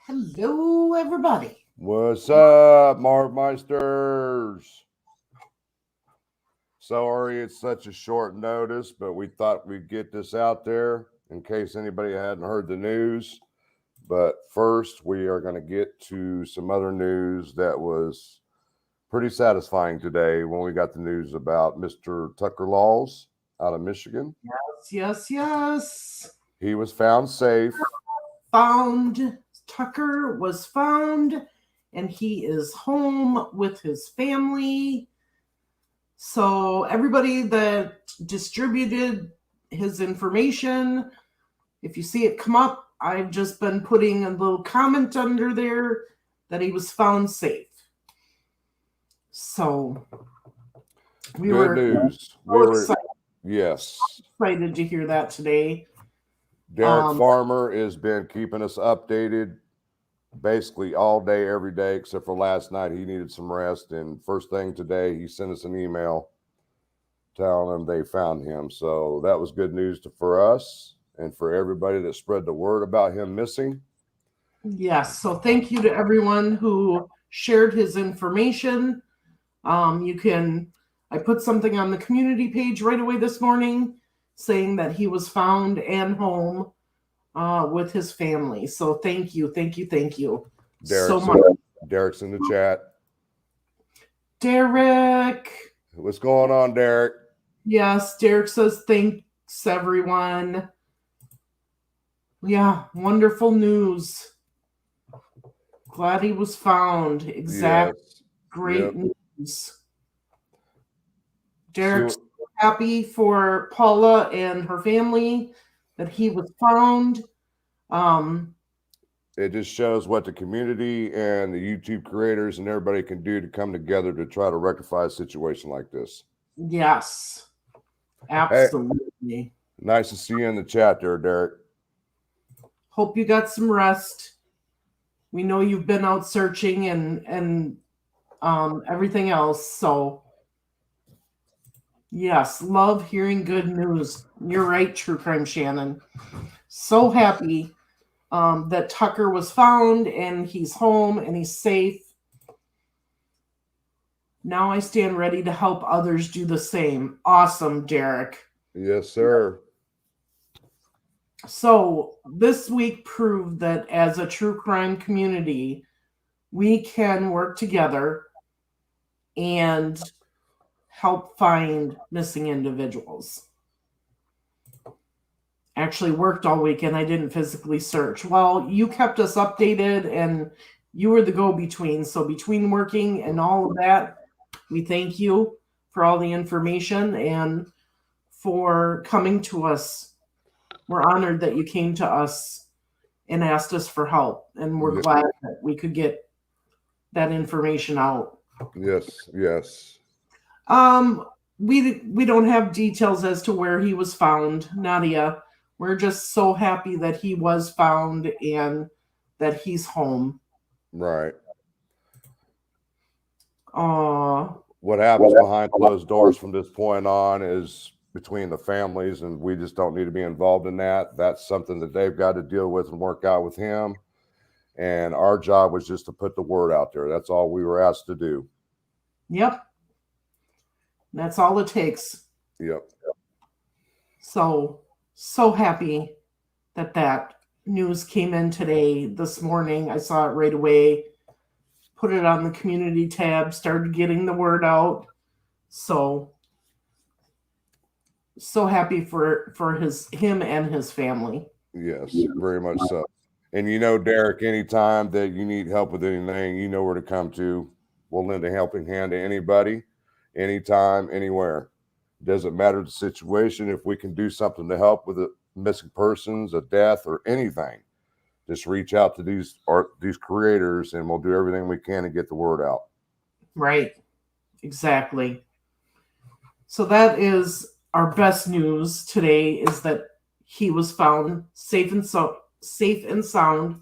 Hello, everybody. What's up, Markmeisters? Sorry it's such a short notice, but we thought we'd get this out there in case anybody hadn't heard the news. But first, we are going to get to some other news that was pretty satisfying today when we got the news about Mr. Tucker Laws out of Michigan. Yes. He was found safe. Tucker was found, and he is home with his family. So everybody that distributed his information, if you see it come up, I've just been putting a little comment under there that he was found safe. So Good news. Excited to hear that today. Derek Farmer has been keeping us updated basically all day, every day, except for last night. He needed some rest. And first thing today, he sent us an email telling them they found him. So that was good news for us and for everybody that spread the word about him missing. Yes. So thank you to everyone who shared his information. I put something on the community page right away this morning saying that he was found and home with his family. So thank you so much. Derek's in the chat. Derek. What's going on, Derek? Yes, Derek says thanks, everyone. Yeah, wonderful news. Glad he was found. Exactly. Yes. Great news. Derek's happy for Paula and her family that he was found. It just shows what the community and the YouTube creators and everybody can do to come together to try to rectify a situation like this. Yes, absolutely. Hey, nice to see you in the chat there, Derek. Hope you got some rest. We know you've been out searching and everything else. So yes, love hearing good news. You're right, True Crime Shannon. So happy that Tucker was found and he's home and he's safe. Now I stand ready to help others do the same. Awesome, Derek. Yes, sir. So this week proved that as a true crime community, we can work together and help find missing individuals. Actually worked all weekend. I didn't physically search. Well, you kept us updated and you were the go-between. So between working and all of that, we thank you for all the information and for coming to us. We're honored that you came to us and asked us for help. And we're glad that we could get that information out. Yes. We don't have details as to where he was found, Nadia. We're just so happy that he was found and that he's home. Right. What happens behind closed doors from this point on is between the families, and we just don't need to be involved in that. That's something that they've got to deal with and work out with him. And our job was just to put the word out there. That's all we were asked to do. Yep. That's all it takes. Yep. So happy that news came in this morning. I saw it right away, put it on the community tab, started getting the word out. So happy for him and his family. Yes, very much so. And Derek, anytime that you need help with anything, you know where to come to. We'll lend a helping hand to anybody, anytime, anywhere. Doesn't matter the situation. If we can do something to help with missing persons, a death, or anything, just reach out to these creators, and we'll do everything we can to get the word out. Right. Exactly. So that is our best news today, is that he was found safe and sound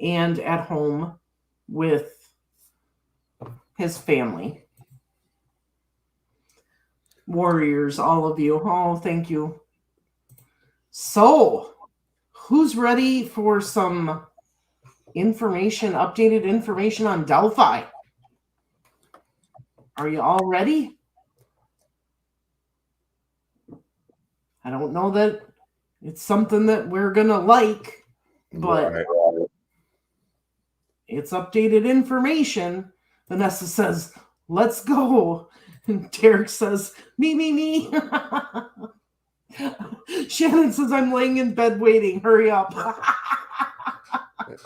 and at home with his family. Warriors, all of you. Oh, thank you. So, who's ready for some updated information on Delphi. Are you all ready? I don't know that it's something that we're going to like, but it's updated information. Vanessa says, let's go. And Derek says, me. Shannon says, I'm laying in bed waiting. Hurry up.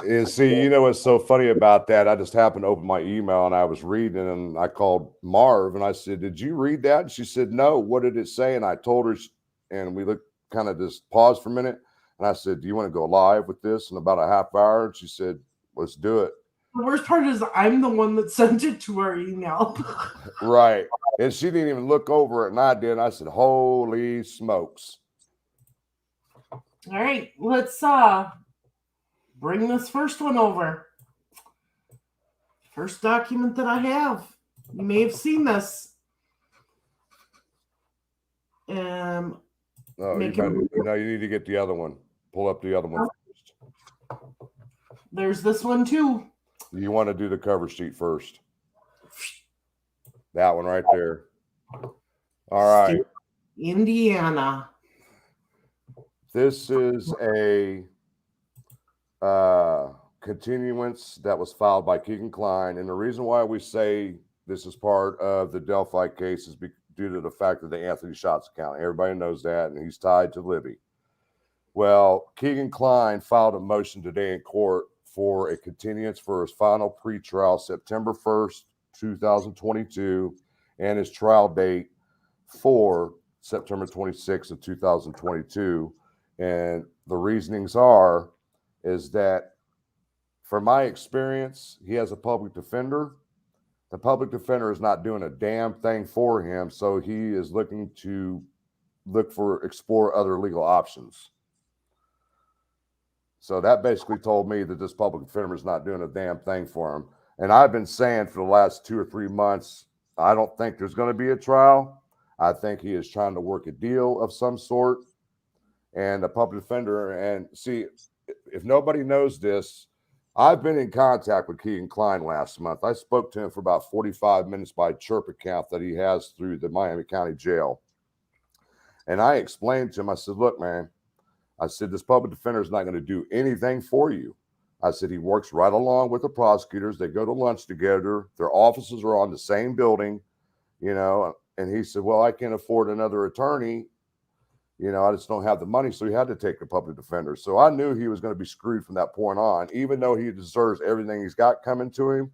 And see, you know what's so funny about that? I just happened to open my email and I was reading, and I called Marv and I said, did you read that? And she said, no. What did it say? And I told her, and we looked, kind of just paused for a minute. And I said, do you want to go live with this in about a half hour? And she said, let's do it. The worst part is I'm the one that sent it to our email. Right. And she didn't even look over it, and I did. And I said, holy smokes. All right, let's bring this first one over. First document that I have. You may have seen this. No, you need to get the other one. Pull up the other one first. There's this one too. You want to do the cover sheet first. That one right there. All right. Indiana. This is a continuance that was filed by Keegan Klein. And the reason why we say this is part of the Delphi case is due to the fact of the Anthony Shots account. Everybody knows that, and he's tied to Libby. Well, Keegan Klein filed a motion today in court for a continuance for his final pretrial September 1st, 2022, and his trial date for September 26th of 2022. And the reasonings is that, from my experience, he has a public defender. The public defender is not doing a damn thing for him, so he is looking to explore other legal options. So that basically told me that this public defender is not doing a damn thing for him. And I've been saying for the last 2 or 3 months, I don't think there's going to be a trial. I think he is trying to work a deal of some sort. And the public defender, and see, if nobody knows this, I've been in contact with Keegan Klein last month. I spoke to him for about 45 minutes by chirp account that he has through the Miami County Jail. And I explained to him, I said, look, man, I said, this public defender is not going to do anything for you. I said, he works right along with the prosecutors. They go to lunch together. Their offices are on the same building, and he said, well, I can't afford another attorney. I just don't have the money. So he had to take the public defender. So I knew he was going to be screwed from that point on, even though he deserves everything he's got coming to him.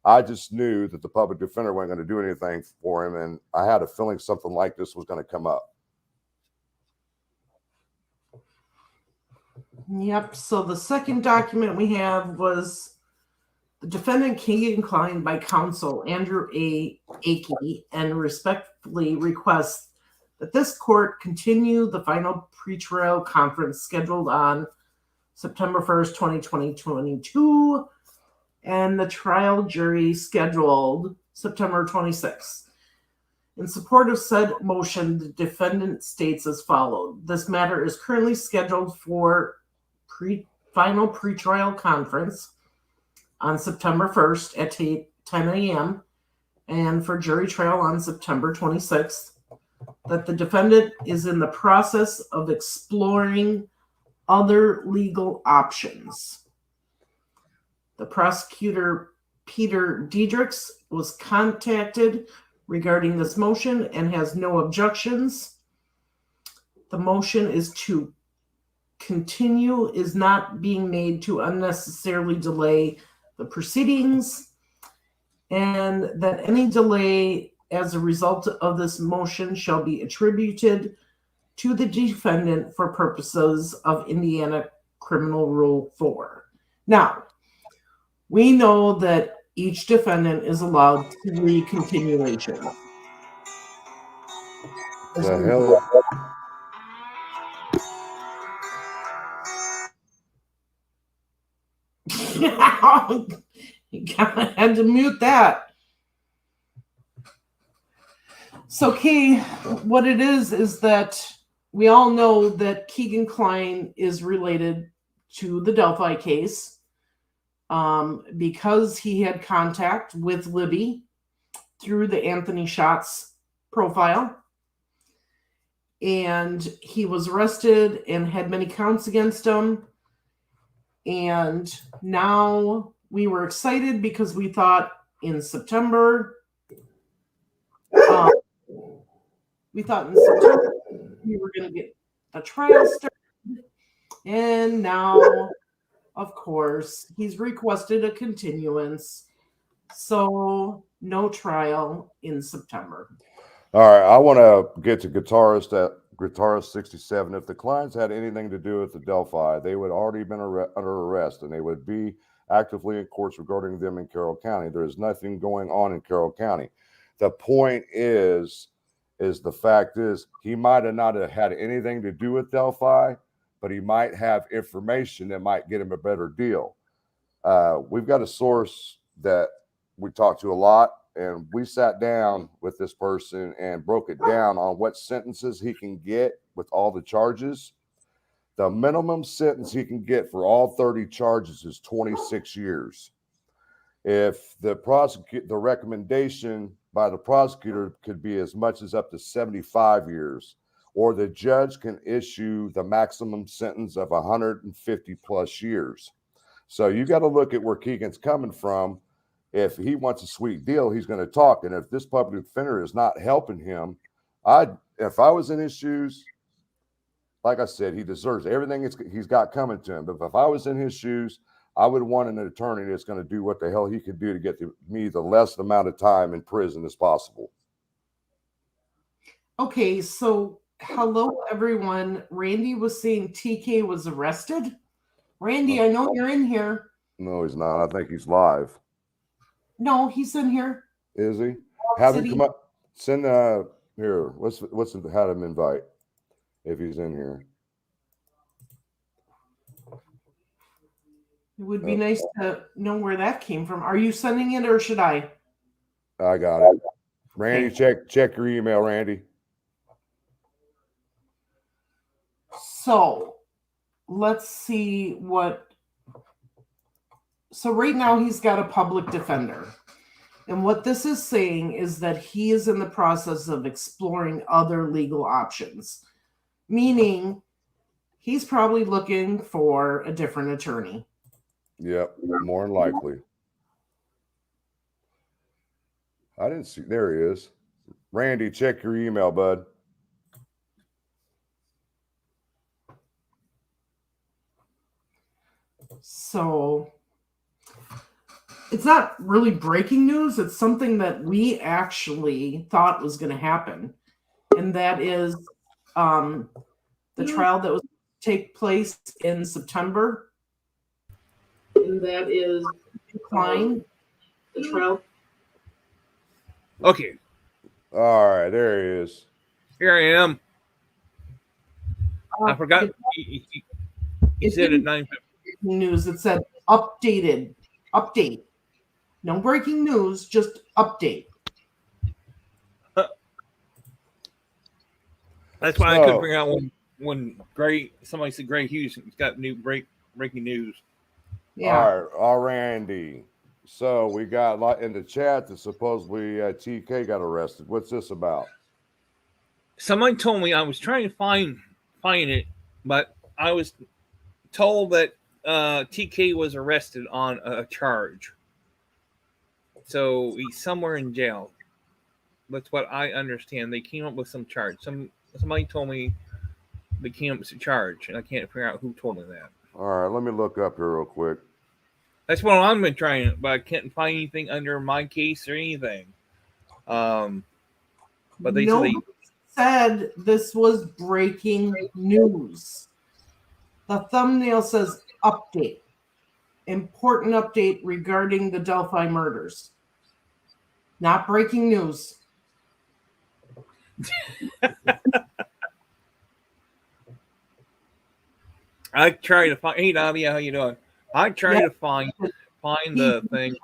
I just knew that the public defender wasn't going to do anything for him. And I had a feeling something like this was going to come up. Yep. So the second document we have was the defendant Keegan Klein by counsel Andrew A. Akey, and respectfully requests that this court continue the final pretrial conference scheduled on September 1st, 2022, and the trial jury scheduled September 26th. In support of said motion, the defendant states as followed. This matter is currently scheduled for final pretrial conference on September 1st at 10 a.m. and for jury trial on September 26th. That the defendant is in the process of exploring other legal options. The prosecutor, Peter Diedrichs, was contacted regarding this motion and has no objections. The motion is to continue, is not being made to unnecessarily delay the proceedings, and that any delay as a result of this motion shall be attributed to the defendant for purposes of Indiana Criminal Rule 4. Now, we know that each defendant is allowed 3 continuations. The hell? I had to mute that. So, Kay, what it is that we all know that Keegan Klein is related to the Delphi case. because he had contact with Libby through the Anthony Schatz profile. And he was arrested and had many counts against him. And now we were excited because we thought in September, we were going to get a trial started. And now, of course, he's requested a continuance. So no trial in September. All right, I want to get to Guitarist 67. If the clients had anything to do with the Delphi, they would already been under arrest, and they would be actively in courts regarding them in Carroll County. There is nothing going on in Carroll County. The point is the fact is he might have not have had anything to do with Delphi, but he might have information that might get him a better deal. We've got a source that we talk to a lot, and we sat down with this person and broke it down on what sentences he can get with all the charges. The minimum sentence he can get for all 30 charges is 26 years. If the recommendation by the prosecutor could be as much as up to 75 years, or the judge can issue the maximum sentence of 150 plus years. So you got to look at where Keegan's coming from. If he wants a sweet deal, he's going to talk. And if this public defender is not helping him, if I was in his shoes, like I said, he deserves everything he's got coming to him. But if I was in his shoes, I would want an attorney that's going to do what the hell he could do to get me the less amount of time in prison as possible. Okay, so hello, everyone. Randy was saying TK was arrested. Randy, I know you're in here. No, he's not. I think he's live. No, he's in here. Is he? Have him come up. Send here. Have him invite if he's in here. It would be nice to know where that came from. Are you sending it or should I? I got it. Randy, check your email, Randy. So let's see what. So right now he's got a public defender. And what this is saying is that he is in the process of exploring other legal options, meaning he's probably looking for a different attorney. Yep, more than likely. I didn't see. There he is. Randy, check your email, bud. So it's not really breaking news. It's something that we actually thought was going to happen. And that is the trial that was take place in September. And that is decline. The trial. Okay. All right, there he is. Here I am. I forgot. He said at 9:50. News. It said update. No breaking news, just update. That's why I couldn't figure out when somebody said Gray Hughes has got new breaking news. Yeah. All right, Randy. So we got in the chat that supposedly TK got arrested. What's this about? Somebody told me, I was trying to find it, but I was told that TK was arrested on a charge. So he's somewhere in jail. That's what I understand. They came up with some charge. Somebody told me they came up with a charge, and I can't figure out who told me that. All right, let me look up here real quick. That's what I've been trying, but I can't find anything under my case or anything. But they said this was breaking news. The thumbnail says update. Important update regarding the Delphi murders. Not breaking news. I try to find. Hey, Nadia, how you doing? I try to find the thing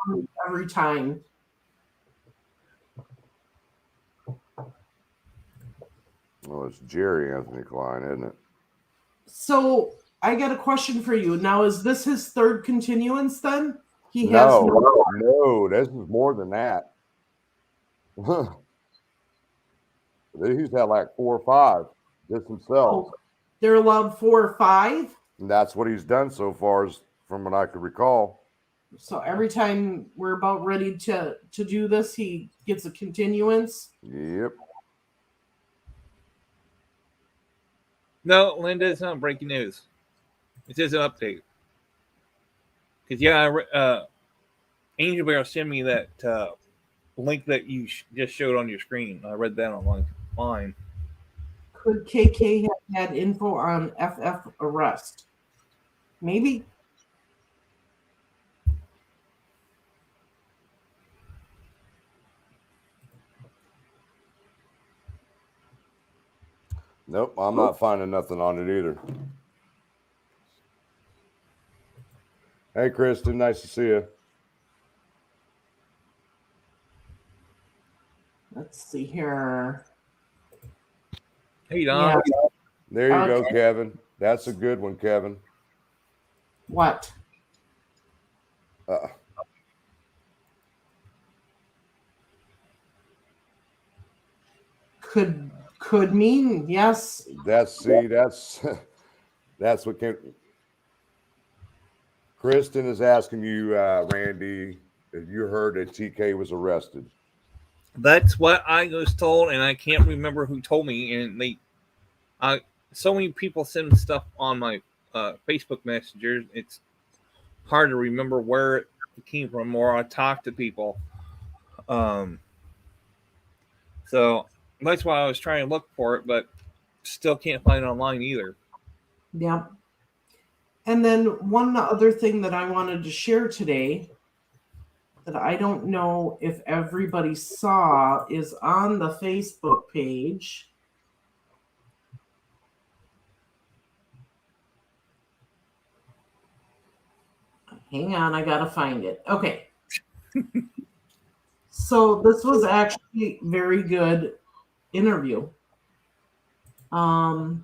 every time. Well, it's Jerry Anthony Klein, isn't it? So I got a question for you. Now, is this his third continuance then? He has No, this is more than that. He's had like 4 or 5 just himself. Oh, they're allowed 4 or 5. And that's what he's done so far, as from what I could recall. So every time we're about ready to do this, he gets a continuance. Yep. No, Linda, it's not breaking news. It says an update. Because Angel Bear sent me that link that you just showed on your screen. I read that online. Could KK have had info on FF arrest? Maybe. Nope, I'm not finding nothing on it either. Hey, Kristen, nice to see you. Let's see here. Hey, Don. Yeah. There you go, Kevin. That's a good one, Kevin. What? Could mean yes. That's what Kristen is asking you, Randy, if you heard that TK was arrested. That's what I was told, and I can't remember who told me. And so many people send stuff on my Facebook messengers. It's hard to remember where it came from, or I talk to people. So that's why I was trying to look for it, but still can't find it online either. Yeah. And then one other thing that I wanted to share today that I don't know if everybody saw is on the Facebook page. Hang on, I gotta find it. Okay. So this was actually a very good interview. I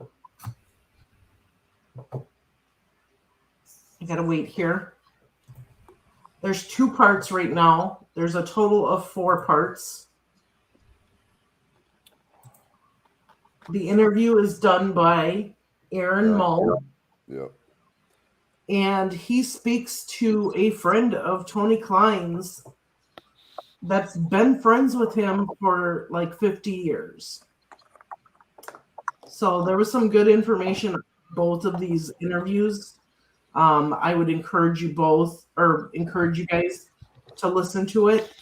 gotta wait here. There's 2 parts right now. There's a total of 4 parts. The interview is done by Aaron Mull. Yep. And he speaks to a friend of Tony Klein's that's been friends with him for like 50 years. So there was some good information in both of these interviews. I would encourage you guys to listen to it.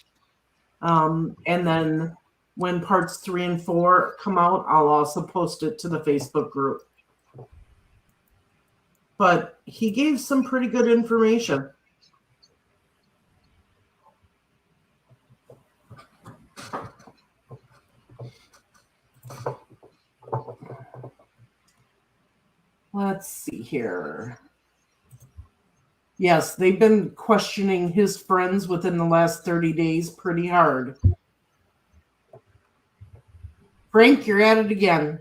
And then when parts 3 and 4 come out, I'll also post it to the Facebook group. But he gave some pretty good information. Let's see here. Yes, they've been questioning his friends within the last 30 days pretty hard. Frank, you're at it again.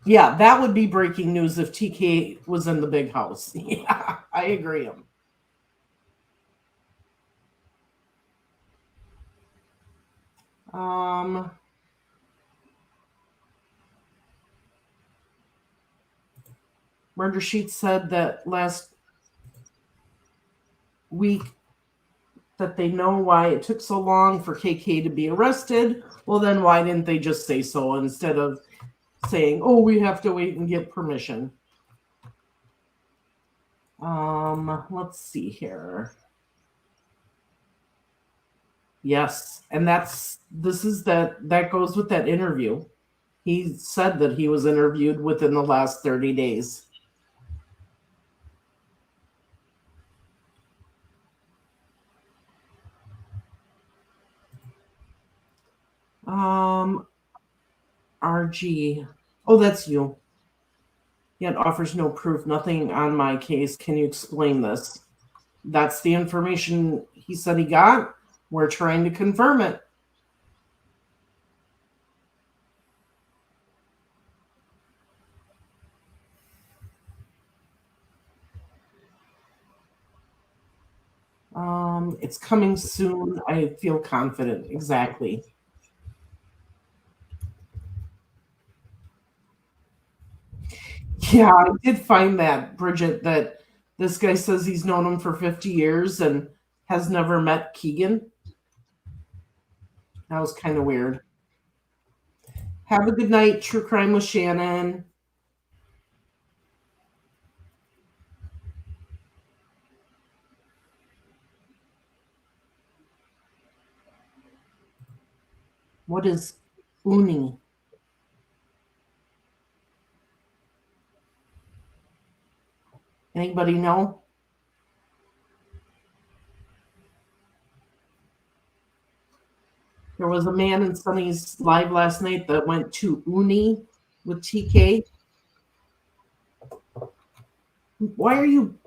Yeah, that would be breaking news if TK was in the big house. Yeah, I agree. Murder Sheet said that last week that they know why it took so long for KK to be arrested. Well, then why didn't they just say so instead of saying, oh, we have to wait and get permission? Let's see here. Yes, and that goes with that interview. He said that he was interviewed within the last 30 days. RG. Oh, that's you. Yet offers no proof, nothing on my case. Can you explain this? That's the information he said he got. We're trying to confirm it. It's coming soon. I feel confident. Exactly. Yeah, I did find that, Bridget, that this guy says he's known him for 50 years and has never met Keegan. That was kind of weird. Have a good night, True Crime with Shannon. What is uni? Anybody know? There was a man in Sunny's live last night that went to uni with TK. Why are you?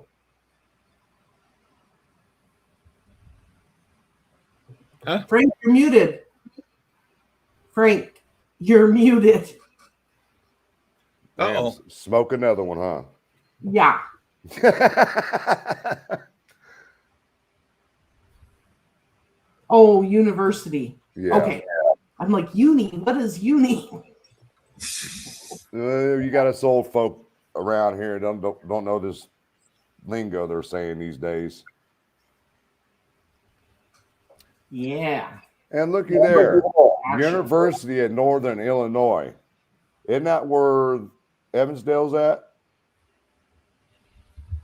Huh? Frank, you're muted. Frank, you're muted. Uh-oh. Damn, smoke another one, huh? Yeah. Oh, university. Yeah. Okay. I'm like, uni. What is uni? You got us old folk around here don't know this lingo they're saying these days. Yeah. And looky there, University of Northern Illinois. Isn't that where Evansdale's at?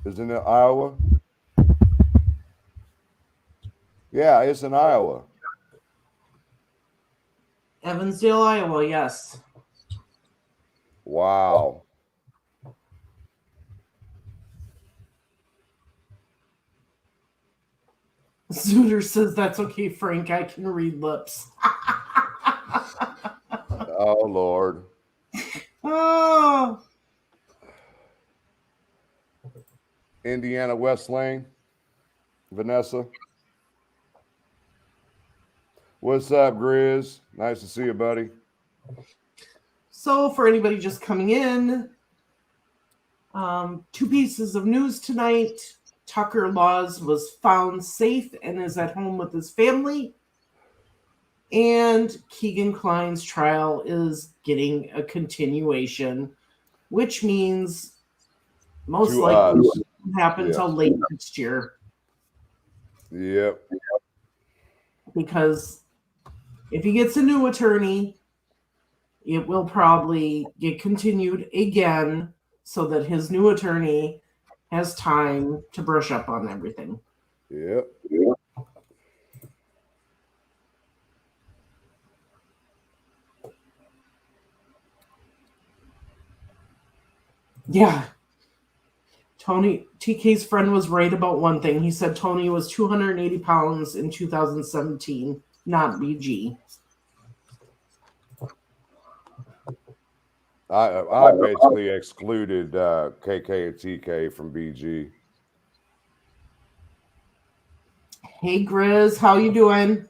Isn't it Iowa? Yeah, it's in Iowa. Evansdale, Iowa, yes. Wow. Zooter says that's okay, Frank. I can read lips. Oh, Lord. Oh. Indiana West Lane. Vanessa. What's up, Grizz? Nice to see you, buddy. So, for anybody just coming in, 2 pieces of news tonight. Tucker Laws was found safe and is at home with his family. And Keegan Klein's trial is getting a continuation, which means most likely it won't happen until late next year. Yep. Because if he gets a new attorney, it will probably get continued again so that his new attorney has time to brush up on everything. Yep. Yeah. TK's friend was right about one thing. He said Tony was 280 pounds in 2017, not BG. I basically excluded KK and TK from BG. Hey Grizz, how you doing?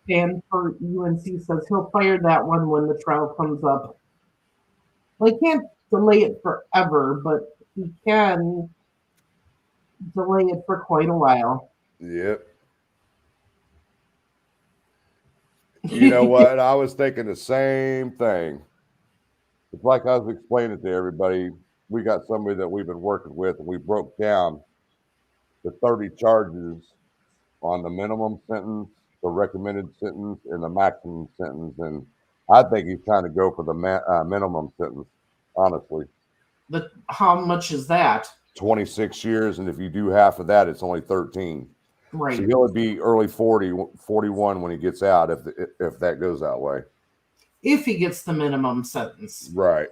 Dan for UNC says he'll fire that one when the trial comes up. Well, he can't delay it forever, but he can delay it for quite a while. Yep. You know what? I was thinking the same thing. It's like I was explaining to everybody. We got somebody that we've been working with, and we broke down the 30 charges on the minimum sentence, the recommended sentence, and the maximum sentence. And I think he's trying to go for the minimum sentence, honestly. How much is that? 26 years, and if you do half of that, it's only 13. Right. So he'll be early 41 when he gets out, if that goes that way. If he gets the minimum sentence. Right.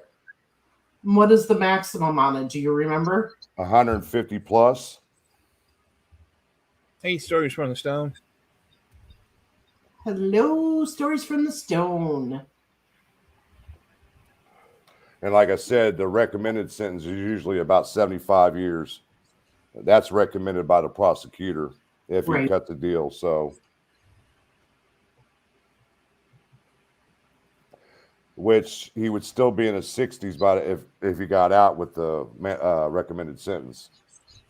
What is the maximum on it? Do you remember? 150 plus. Hey, Stories from the Stone. Hello, Stories from the Stone. And like I said, the recommended sentence is usually about 75 years. That's recommended by the prosecutor if he cuts the deal. So which he would still be in his 60s by if he got out with the recommended sentence.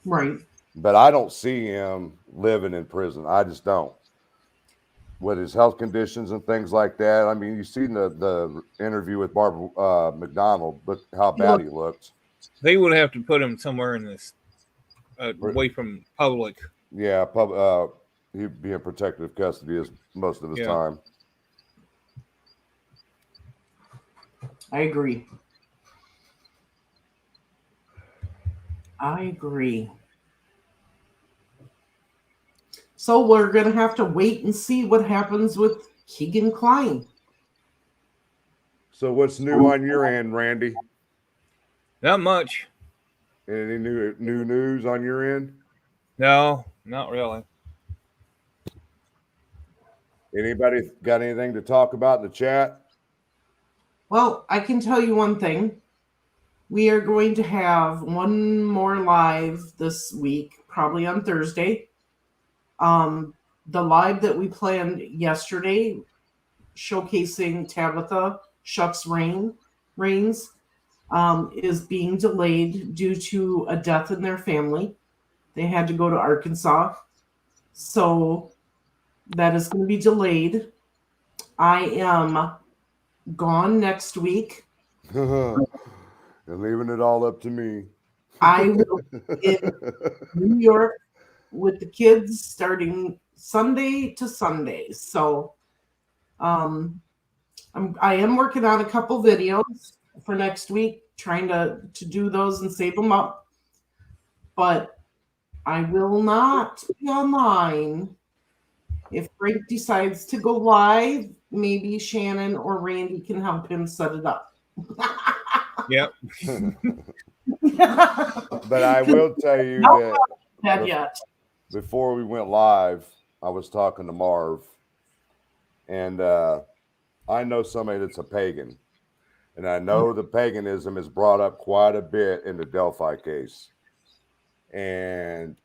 Right. But I don't see him living in prison. I just don't. With his health conditions and things like that. I mean, you've seen the interview with Barbara McDonald. Look how bad he looked. They would have to put him somewhere in this away from public. Yeah, he'd be in protective custody most of his time. I agree. So we're going to have to wait and see what happens with Keegan Kline. So what's new on your end, Randy? Not much. Any new news on your end? No, not really. Anybody got anything to talk about in the chat? Well, I can tell you one thing. We are going to have one more live this week, probably on Thursday. The live that we planned yesterday, showcasing Tabitha Shucks Reigns, is being delayed due to a death in their family. They had to go to Arkansas. So that is going to be delayed. I am gone next week. And leaving it all up to me. I will be in New York with the kids starting Sunday to Sunday. So I am working on a couple videos for next week, trying to do those and save them up. But I will not be online. If Frank decides to go live, maybe Shannon or Randy can help him set it up. Yep. But I will tell you that yet. Before we went live, I was talking to Marv, and I know somebody that's a pagan, and I know the paganism is brought up quite a bit in the Delphi case. And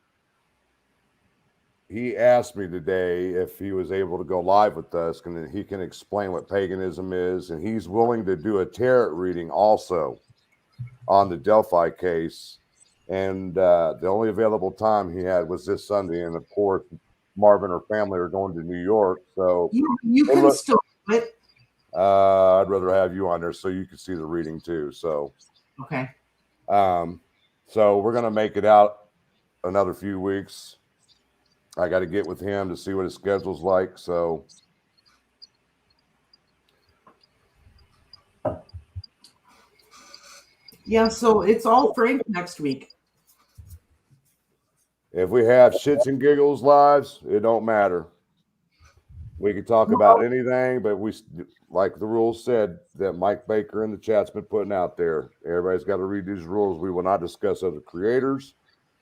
he asked me today if he was able to go live with us, and he can explain what paganism is, and he's willing to do a tarot reading also on the Delphi case. And the only available time he had was this Sunday, and of course, Marvin and her family are going to New York, so you can still do it. I'd rather have you on there so you can see the reading too. So okay. So we're gonna make it out another few weeks. I got to get with him to see what his schedule's like. So yeah, so it's all Frank next week. if we have shits and giggles lives, it don't matter. We can talk about anything, but we, like the rules said that Mike Baker in the chat's been putting out there. Everybody's got to read these rules. We will not discuss other creators.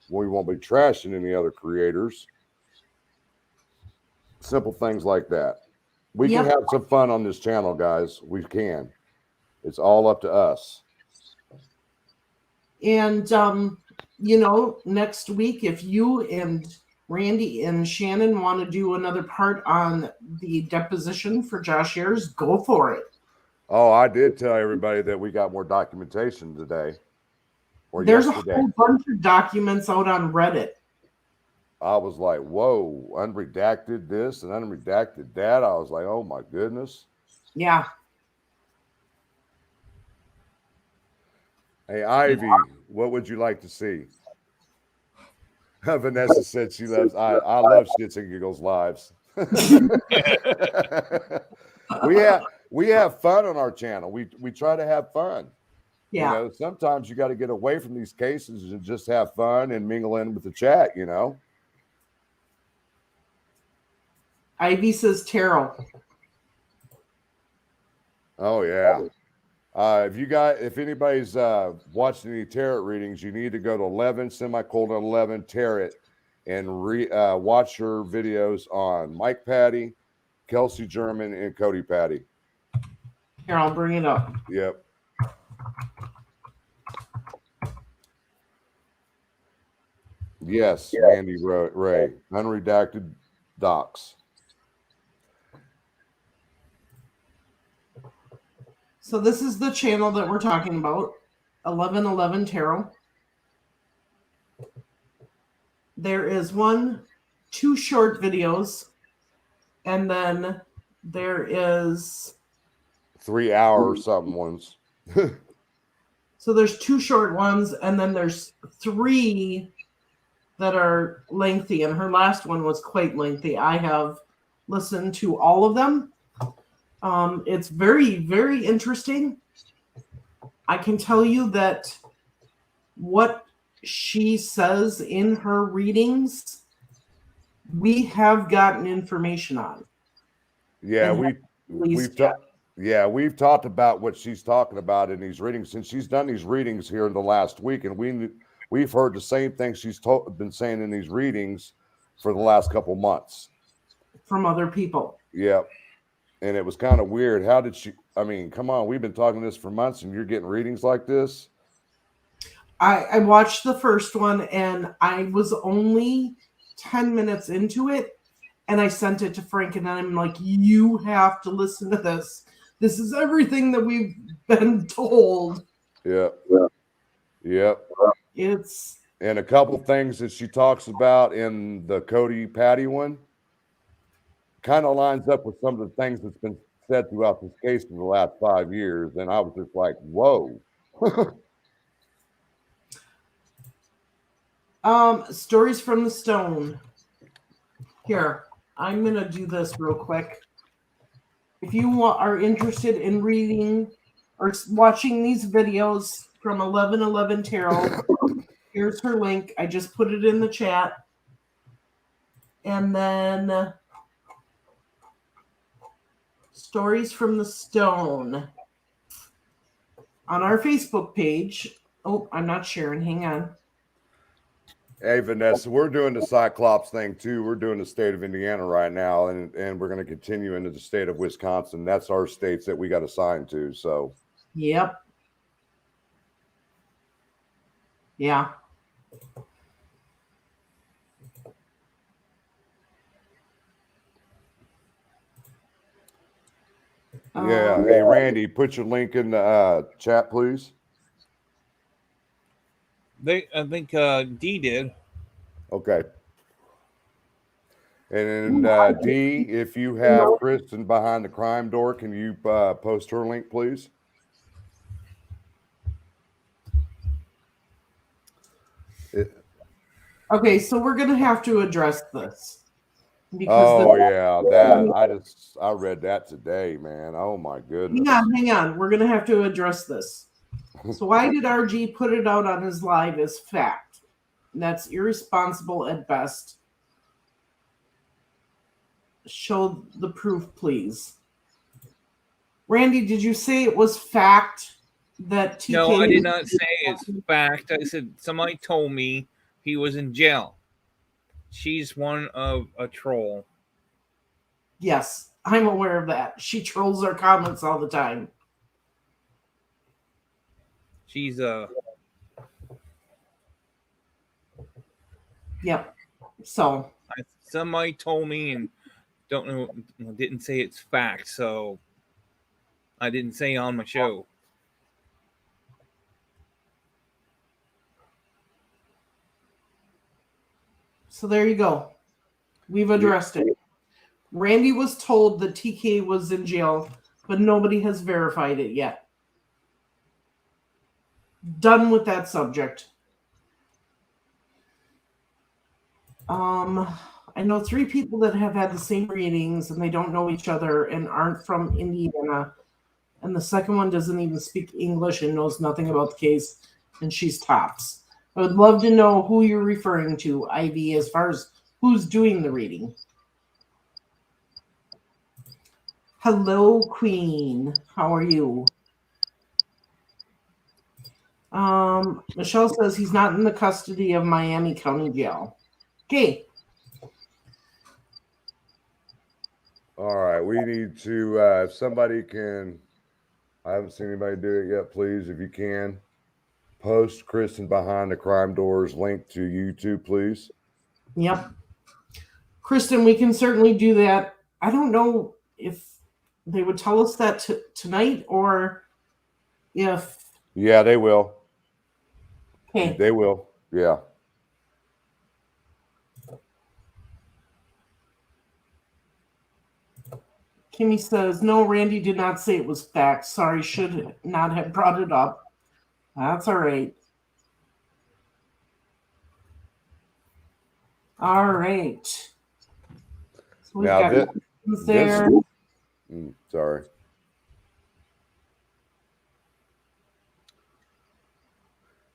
We won't be trashing any other creators. Simple things like that. We can have some fun on this channel, guys. We can. It's all up to us. And, next week, if you and Randy and Shannon want to do another part on the deposition for Josh Ayers, go for it. Oh, I did tell everybody that we got more documentation today. There's yesterday. A whole bunch of documents out on Reddit. I was like, whoa, unredacted this and unredacted that. I was like, oh my goodness. Yeah. Hey, Ivy, what would you like to see? Vanessa said she loves, I love Shits and Giggles lives. we have fun on our channel. We try to have fun. Yeah. Sometimes you got to get away from these cases and just have fun and mingle in with the chat, Ivy says tarot. Oh yeah. If anybody's watching any tarot readings, you need to go to 11 tarot and watch your videos on Mike Patty, Kelsey German, and Cody Patty. Here, I'll bring it up. Yep. Yes, Andy Ray. Unredacted docs. So this is the channel that we're talking about, 1111 Tarot. There is two short videos, and then there is 3 hour something ones. so there's two short ones, and then there's three that are lengthy, and her last one was quite lengthy. I have listened to all of them. It's very, very interesting. I can tell you that what she says in her readings, we have gotten information on. Yeah, And we've talked about what she's talking about in these readings, since she's done these readings here in the last week, and we've heard the same thing she's been saying in these readings for the last couple months from other people. Yeah, and it was kind of weird. How did she? I mean, come on, we've been talking this for months, and you're getting readings like this. I watched the first one, and I was only 10 minutes into it, and I sent it to Frank, and I'm like, you have to listen to this. This is everything that we've been told. Yep. It's and a couple things that she talks about in the Cody Patty one kind of lines up with some of the things that's been said throughout this case in the last 5 years, and I was just like, whoa. Stories from the Stone. Here, I'm going to do this real quick. If you are interested in reading or watching these videos from 1111 Tarot, here's her link. I just put it in the chat. And then Stories from the Stone on our Facebook page. Oh, I'm not sharing. Hang on. Hey, Vanessa, we're doing the Cyclops thing too. We're doing the state of Indiana right now, and we're going to continue into the state of Wisconsin. That's our states that we got assigned to. So, yep. Yeah. Yeah. Hey, Randy, put your link in the chat, please. I think D did. Okay. And D, if you have Kristen behind the crime door, can you post her link, please? Okay, so we're going to have to address this. Because I read that today, man. Oh my goodness. Hang on. We're going to have to address this. So why did RG put it out on his live as fact? That's irresponsible at best. Show the proof, please. Randy, did you say it was fact that TK... No, I did not say it's fact. I said somebody told me he was in jail. She's one of a troll. Yes, I'm aware of that. She trolls our comments all the time. She's Yep. So somebody told me, and don't know, didn't say it's fact, so I didn't say on my show. So there you go. We've addressed it. Randy was told that TK was in jail, but nobody has verified it yet. Done with that subject. I know 3 people that have had the same readings, and they don't know each other and aren't from Indiana. And the second one doesn't even speak English and knows nothing about the case, and she's tops. I would love to know who you're referring to, Ivy, as far as who's doing the reading. Hello, Queen. How are you? Michelle says he's not in the custody of Miami County Jail. Okay. All right. We need to, if somebody can, I haven't seen anybody do it yet, please, if you can, post Kristen Behind the Crime Doors link to YouTube, please. Yep. Kristen, we can certainly do that. I don't know if they would tell us that tonight, or if Yeah, they will. okay. They will. Yeah. Kimmy says, no, Randy did not say it was facts. Sorry, should not have brought it up. That's all right. All right. So we've Now got this there. sorry.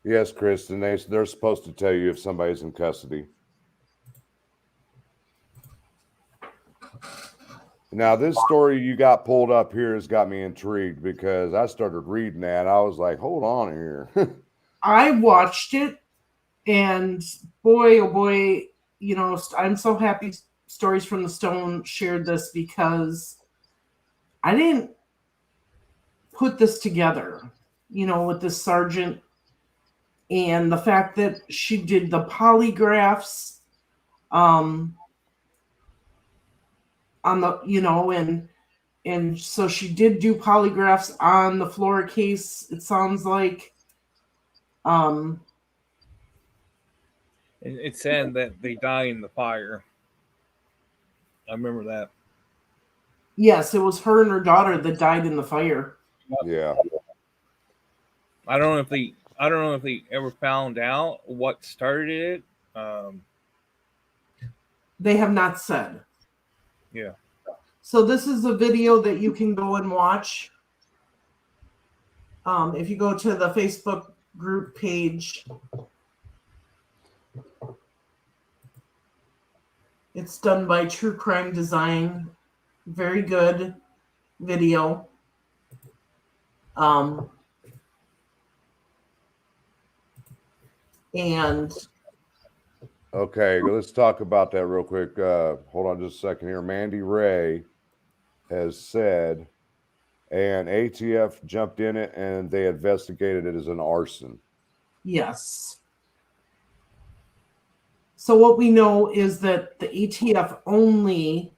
Yes, Kristen, they're supposed to tell you if somebody's in custody. Now, this story you got pulled up here has got me intrigued because I started reading that. I was like, hold on here. I watched it, and boy, oh boy, you know, I'm so happy Stories from the Stone shared this because I didn't put this together, you know, with this sergeant and the fact that she did the polygraphs on the, you know, and so she did do polygraphs on the Flora case, it sounds like. It said that they died in the fire. I remember that. Yes, it was her and her daughter that died in the fire. Yeah. I don't know if they ever found out what started it. They have not said. Yeah. So this is a video that you can go and watch. If you go to the Facebook group page, it's done by True Crime Design. Very good video. And Okay, let's talk about that real quick. Hold on just a second here. Mandy Ray has said, and ATF jumped in it and they investigated it as an arson. yes. So what we know is that the ATF only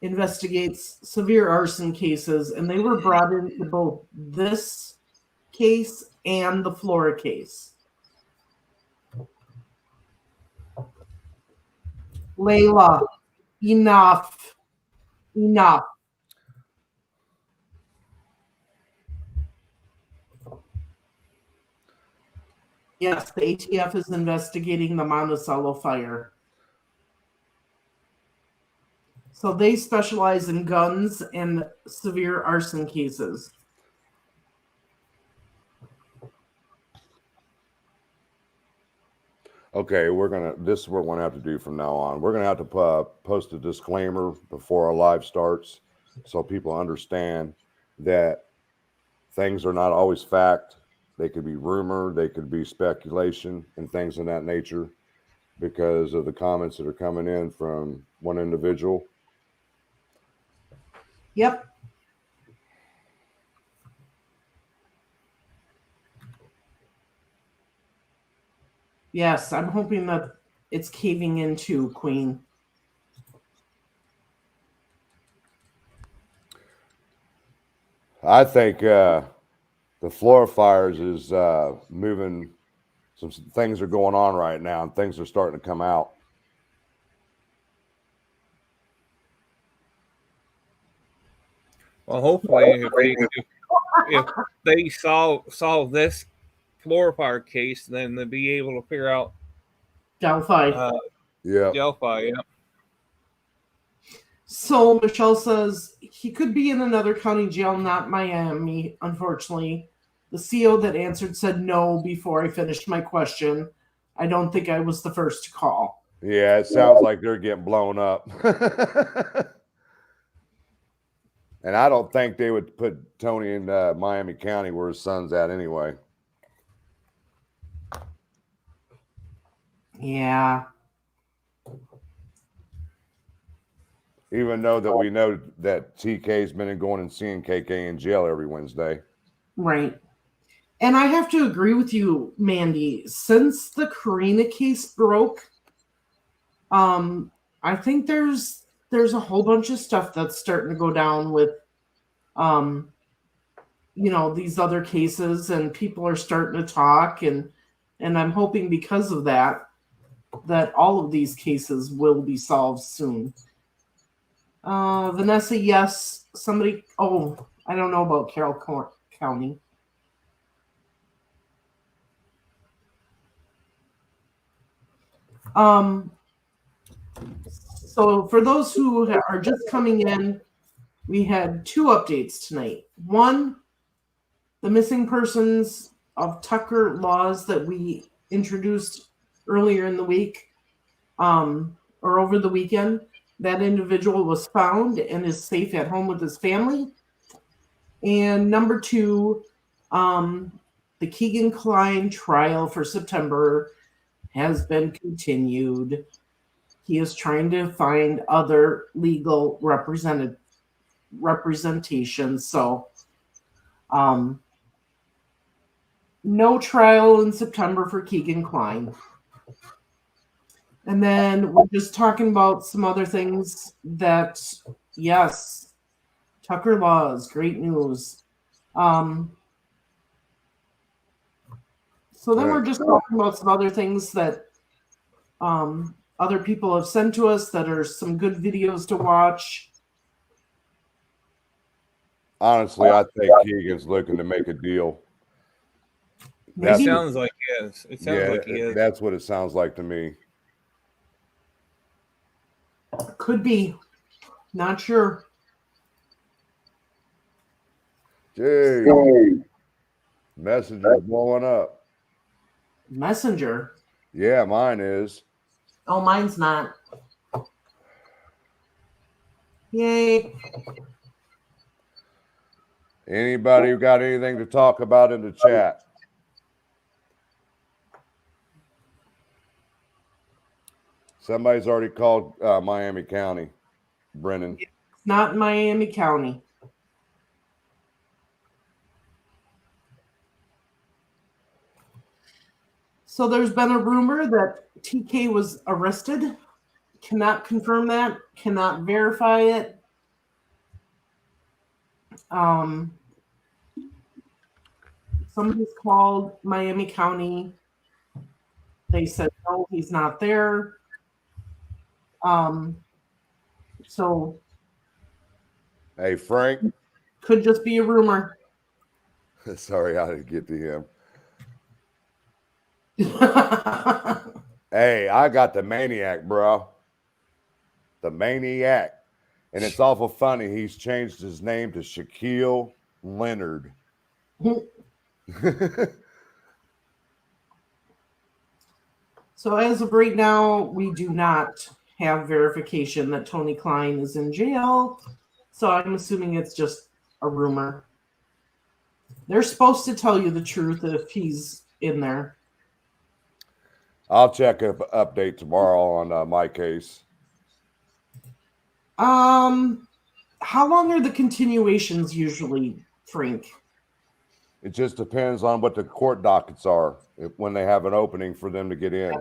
investigates severe arson cases, and they were brought into both this case and the Flora case. Layla, enough. Enough. Yes, the ATF is investigating the Monticello fire. So they specialize in guns and severe arson cases. Okay, this is what we're gonna have to do from now on. We're gonna have to post a disclaimer before our live starts so people understand that things are not always fact. They could be rumor, they could be speculation and things of that nature because of the comments that are coming in from one individual. Yep. Yes, I'm hoping that it's caving in too, Queen. I think the Flora fires is moving. Some things are going on right now, and things are starting to come out. Well, hopefully, if they solve this floor fire case, then they'll be able to figure out Delphi. Yeah. Delphi. Yeah. So Michelle says he could be in another county jail, not Miami, unfortunately. The CO that answered said no before I finished my question. I don't think I was the first to call. Yeah, it sounds like they're getting blown up. And I don't think they would put Tony in Miami County where his son's at anyway. Yeah. Even though that we know that TK's been going and seeing KK in jail every Wednesday. Right. And I have to agree with you, Mandy. Since the Karina case broke, I think there's a whole bunch of stuff that's starting to go down with, these other cases, and people are starting to talk, and I'm hoping because of that all of these cases will be solved soon. Vanessa, yes. Somebody, I don't know about Carroll County. So for those who are just coming in, we had 2 updates tonight. One, the missing persons of Tucker laws that we introduced earlier in the week, or over the weekend. That individual was found and is safe at home with his family. And number 2, the Keegan Klein trial for September has been continued. He is trying to find other legal representation. So, no trial in September for Keegan Klein. And then we're just talking about some other things that, yes, Tucker laws, great news. So then we're just talking about some other things that other people have sent to us that are some good videos to watch. Honestly, I think Keegan's looking to make a deal. It sounds like he is. It sounds like he is. That's what it sounds like to me. Could be. Not sure. Gee, Messenger's blowing up. Messenger? Yeah, mine is. Oh, mine's not. Yay. Anybody got anything to talk about in the chat? Somebody's already called Miami County. Brennan. It's not Miami County. So there's been a rumor that TK was arrested. Cannot confirm that. Cannot verify it. Somebody's called Miami County. They said, no, he's not there. So. Hey, Frank. Could just be a rumor. Sorry, I didn't get to him. Hey, I got the maniac, bro. The maniac. And it's awful funny. He's changed his name to Shaquille Leonard. So as of right now, we do not have verification that Tony Klein is in jail. So I'm assuming it's just a rumor. They're supposed to tell you the truth if he's in there. I'll check an update tomorrow on my case. How long are the continuations usually, Frank? It just depends on what the court dockets are when they have an opening for them to get in.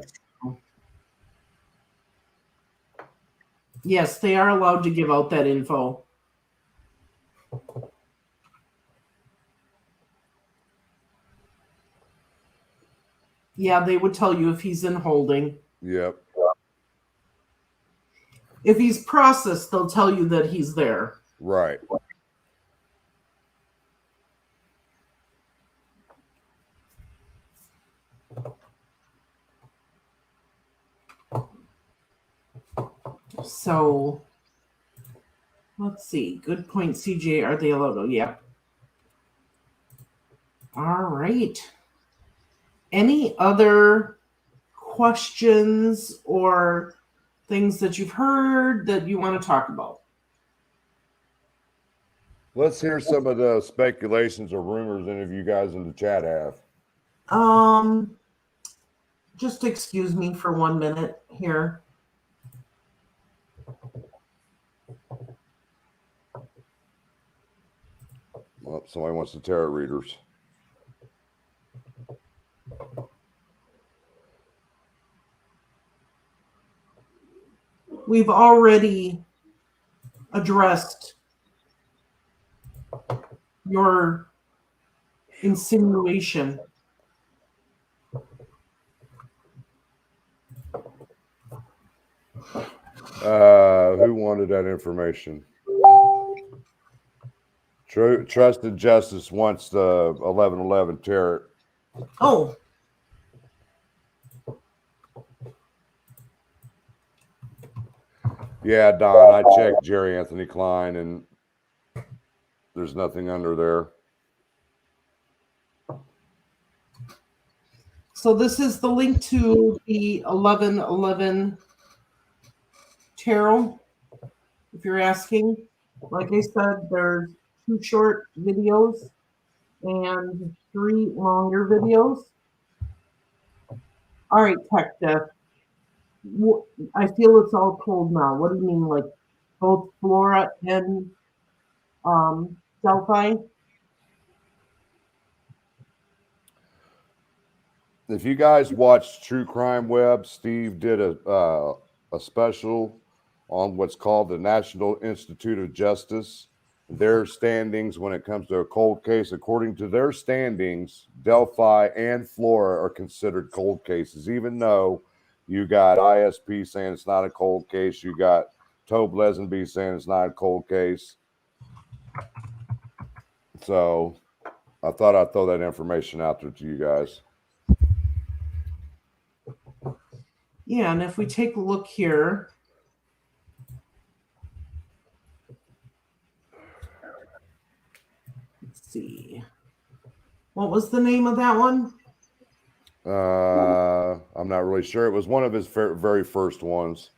Yes, they are allowed to give out that info. Yeah, they would tell you if he's in holding. Yep. If he's processed, they'll tell you that he's there. Right. So, let's see. Good point, CJ. Are they allowed? Oh, yeah. All right. Any other questions or things that you've heard that you want to talk about? Let's hear some of the speculations or rumors any of you guys in the chat have. Just excuse me for 1 minute here. Well, somebody wants the tarot readers. We've already addressed your insinuation. Who wanted that information? Trust and Justice wants the 1111 terror. Oh, Yeah, Don, I checked Jerry Anthony Klein, and there's nothing under there. so this is the link to the 1111 tarot. If you're asking, like I said, there's 2 short videos and 3 longer videos. All right, Tech Death. I feel it's all cold now. What do you mean, like both Flora and Delphi? If you guys watched True Crime Web, Steve did a special on what's called the National Institute of Justice. Their standings when it comes to a cold case, according to their standings, Delphi and Flora are considered cold cases, even though you got ISP saying it's not a cold case. You got Tobe Lesenby saying it's not a cold case. So I thought I'd throw that information out there to you guys. Yeah, and if we take a look here, let's see. What was the name of that one? I'm not really sure. It was one of his very first ones.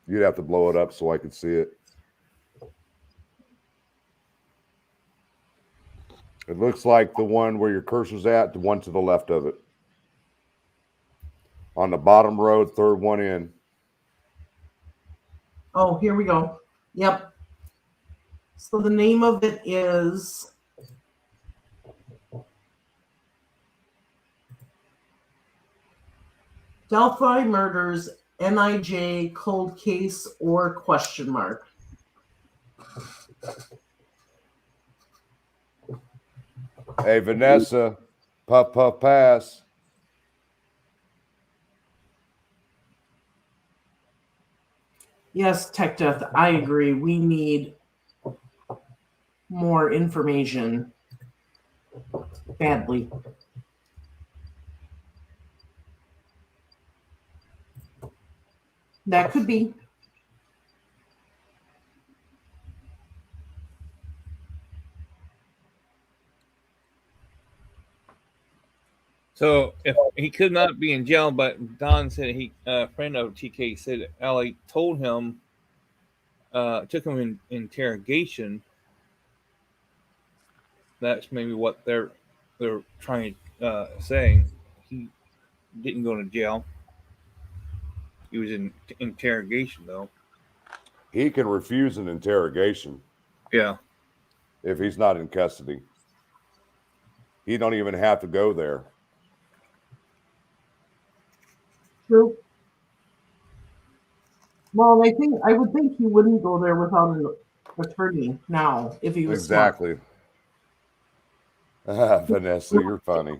You'd have to blow it up so I could see it. It looks like the one where your cursor's at, the one to the left of it. On the bottom row, third one in. Oh, here we go. Yep. So the name of it is Delphi Murders, NIJ, cold case or question mark. Hey, Vanessa, puff, puff, pass. Yes, Tech Death, I agree. We need more information badly. That could be. So if he could not be in jail, but Don said a friend of TK said Ellie told him, took him in interrogation. That's maybe what they're trying to saying. He didn't go to jail. He was in interrogation though. He can refuse an interrogation. Yeah. If he's not in custody. He don't even have to go there. True. Well, I would think he wouldn't go there without an attorney now if he was exactly. Vanessa, you're funny.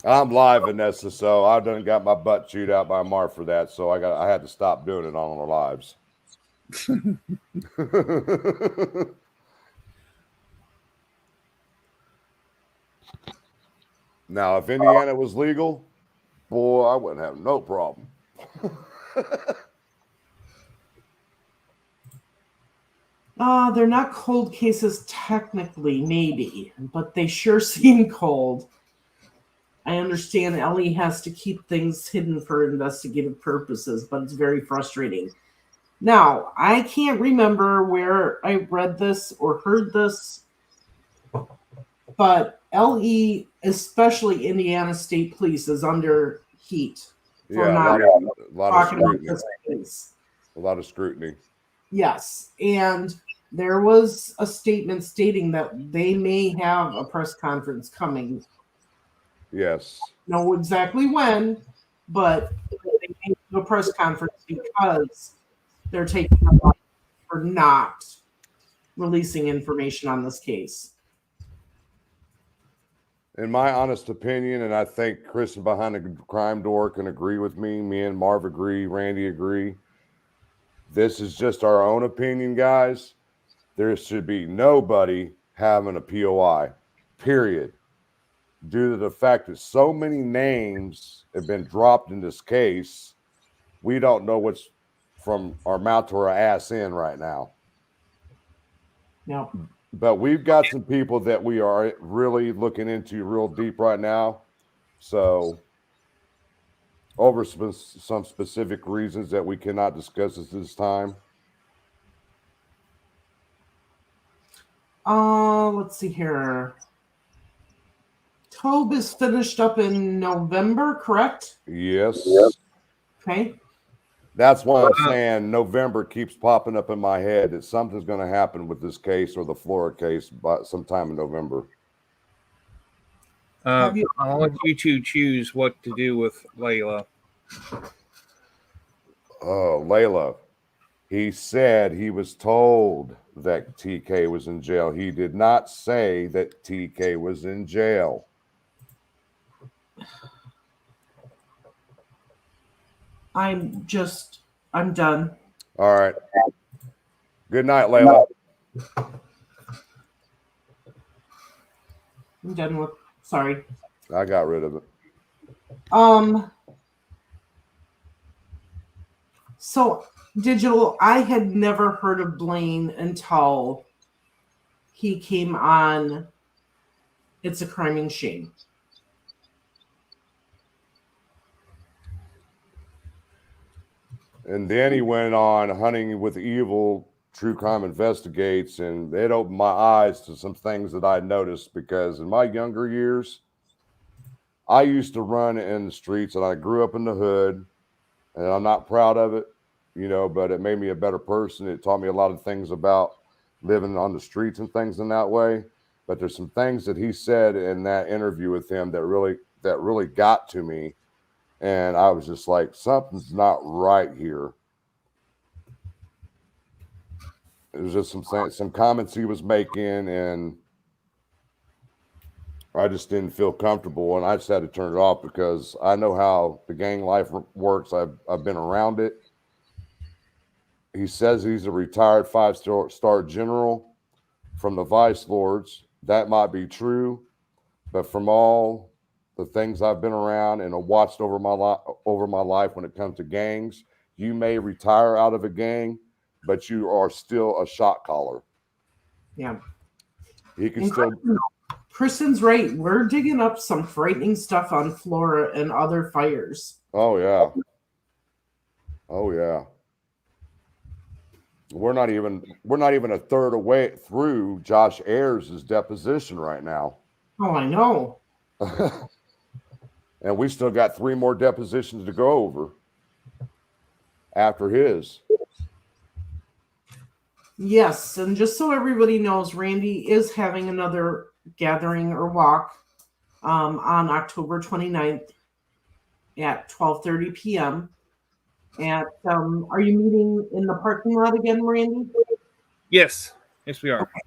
I'm live, Vanessa, so I done got my butt chewed out by Mark for that, so I had to stop doing it on the lives. Now, if Indiana was legal, boy, I wouldn't have no problem. They're not cold cases technically, maybe, but they sure seem cold. I understand Ellie has to keep things hidden for investigative purposes, but it's very frustrating. Now, I can't remember where I read this or heard this, but LE, especially Indiana State Police, is under heat for not talking about this case. A lot of scrutiny. Yes, and there was a statement stating that they may have a press conference coming. Yes. Know exactly when, but they may do a press conference because they're taking a lot for not releasing information on this case. In my honest opinion, and I think Kristen behind the crime door can agree with me. Me and Marv agree. Randy agree. This is just our own opinion, guys. There should be nobody having a POI, period. Due to the fact that so many names have been dropped in this case, we don't know what's from our mouth to our ass in right now. No. But we've got some people that we are really looking into real deep right now. So, over some specific reasons that we cannot discuss at this time. Let's see here. Tobe is finished up in November, correct? Yes. Okay. That's why I'm saying November keeps popping up in my head that something's going to happen with this case or the Florida case by sometime in November. I'll let you two choose what to do with Layla. Oh, Layla. He said he was told that TK was in jail. He did not say that TK was in jail. I'm done. All right. Good night, Layla. I'm done with, sorry. I got rid of it. So Digital, I had never heard of Blaine until he came on It's a Crime and Shame. And then he went on Hunting with Evil, True Crime Investigates, and it opened my eyes to some things that I noticed because in my younger years, I used to run in the streets and I grew up in the hood, and I'm not proud of it, but it made me a better person. It taught me a lot of things about living on the streets and things in that way. But there's some things that he said in that interview with him that really got to me. And I was just like, something's not right here. It was just some comments he was making, and I just didn't feel comfortable, and I just had to turn it off because I know how the gang life works. I've been around it. He says he's a retired 5-star general from the Vice Lords. That might be true, but from all the things I've been around and watched over my life when it comes to gangs, you may retire out of a gang, but you are still a shot caller. Yeah. He can still. Kristen's right. We're digging up some frightening stuff on Flora and other fires. Oh yeah. Oh yeah. We're not even a third away through Josh Ayers' deposition right now. Oh, I know. And we still got 3 more depositions to go over after his. Yes, and just so everybody knows, Randy is having another gathering or walk on October 29th at 12:30 p.m. Are you meeting in the parking lot again, Randy? Yes, we are. Okay.